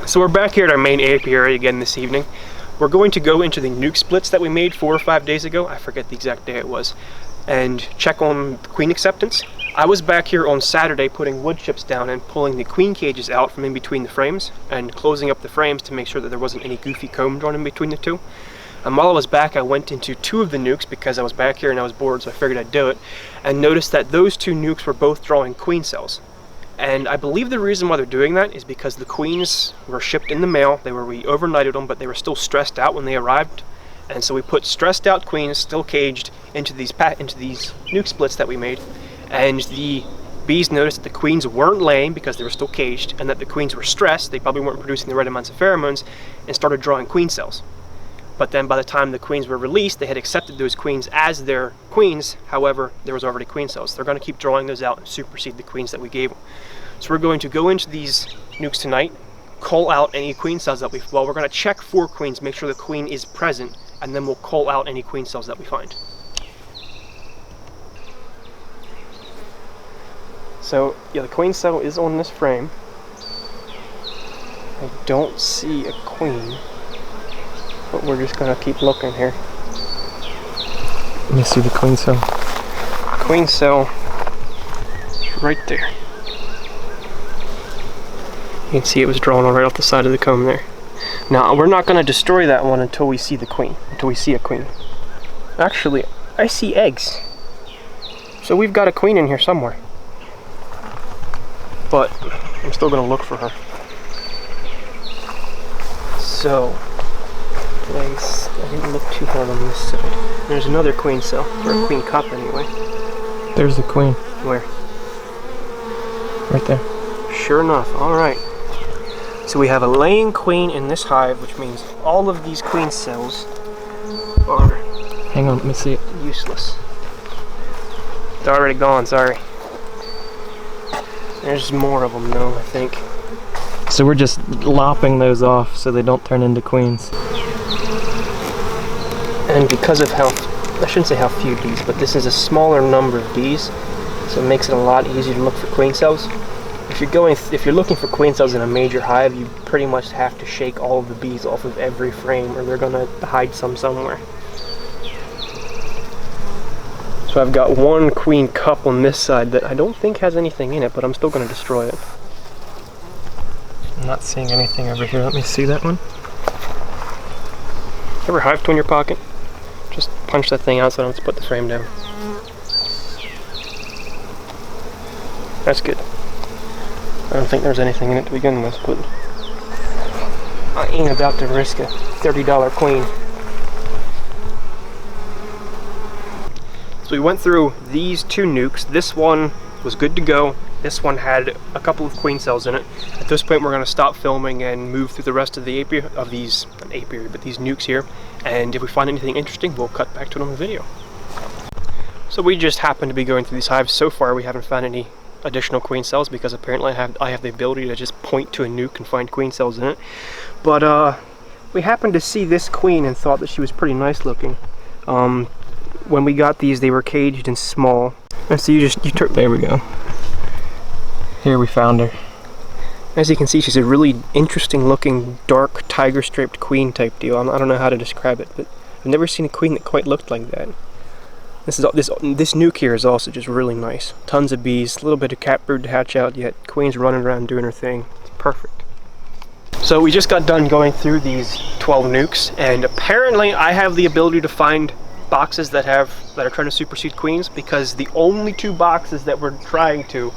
So we're back here at our main apiary again this evening. We're going to go into the nuke splits that we made 4 or 5 days ago, I forget the exact day it was, and check on the queen acceptance. I was back here on Saturday putting wood chips down and pulling the queen cages out from in between the frames and closing up the frames to make sure that there wasn't any goofy comb drawn in between the two. And while I was back, I went into 2 of the nukes because I was back here and I was bored, so I figured I'd do it, and noticed that those 2 nukes were both drawing queen cells. And I believe the reason why they're doing that is because the queens were shipped in the mail. We overnighted them, but they were still stressed out when they arrived. And so we put stressed out queens, still caged, into these nuke splits that we made. And the bees noticed that the queens weren't laying because they were still caged, and that the queens were stressed. They probably weren't producing the right amounts of pheromones, and started drawing queen cells. But then by the time the queens were released, they had accepted those queens as their queens. However, there was already queen cells. They're going to keep drawing those out and supersede the queens that we gave them. So we're going to go into these nukes tonight, cull out any queen cells that we're going to check for queens, make sure the queen is present, and then we'll cull out any queen cells that we find. So yeah, the queen cell is on this frame. I don't see a queen, but we're just gonna keep looking here. Let me see the queen cell. Queen cell, right there. You can see it was drawn right off the side of the comb there. Now we're not gonna destroy that one until we see the queen, until we see a queen. Actually, I see eggs. So we've got a queen in here somewhere. But I'm still gonna look for her. So, I didn't look too hard on this side. There's another queen cell, or a queen cup anyway. There's the queen. Where? Right there. Sure enough, alright. So we have a laying queen in this hive, which means all of these queen cells are... Hang on, let me see it. Useless. They're already gone, sorry. There's more of them though, I think. So we're just lopping those off so they don't turn into queens. And because of how, I shouldn't say how few bees, but this is a smaller number of bees, so it makes it a lot easier to look for queen cells. If you're looking for queen cells in a major hive, you pretty much have to shake all of the bees off of every frame, or they're gonna hide some somewhere. So I've got one queen cup on this side that I don't think has anything in it, but I'm still gonna destroy it. I'm not seeing anything over here. Let me see that one. Ever hive tool in your pocket? Just punch that thing out so I don't have to put the frame down. That's good. I don't think there's anything in it to begin with, but I ain't about to risk a $30 queen. So we went through these 2 nukes. This one was good to go. This one had a couple of queen cells in it. At this point, we're going to stop filming and move through the rest of the these nukes here. And if we find anything interesting, we'll cut back to it on the video. So we just happen to be going through these hives. So far, we haven't found any additional queen cells because apparently I have the ability to just point to a nuke and find queen cells in it. But we happened to see this queen and thought that she was pretty nice looking. When we got these, they were caged and small. And so you took. There we go. Here we found her. As you can see, she's a really interesting looking dark tiger striped queen type deal. I don't know how to describe it, but I've never seen a queen that quite looked like that. This nuke here is also just really nice. Tons of bees, a little bit of cat brood to hatch out, yet queen's running around doing her thing. It's perfect. So we just got done going through these 12 nukes, and apparently I have the ability to find boxes that are trying to supersede queens, because the only 2 boxes that we're trying to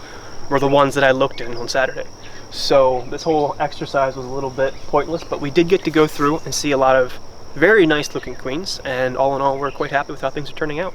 were the ones that I looked in on Saturday. So this whole exercise was a little bit pointless, but we did get to go through and see a lot of very nice looking queens, and all in all, we're quite happy with how things are turning out.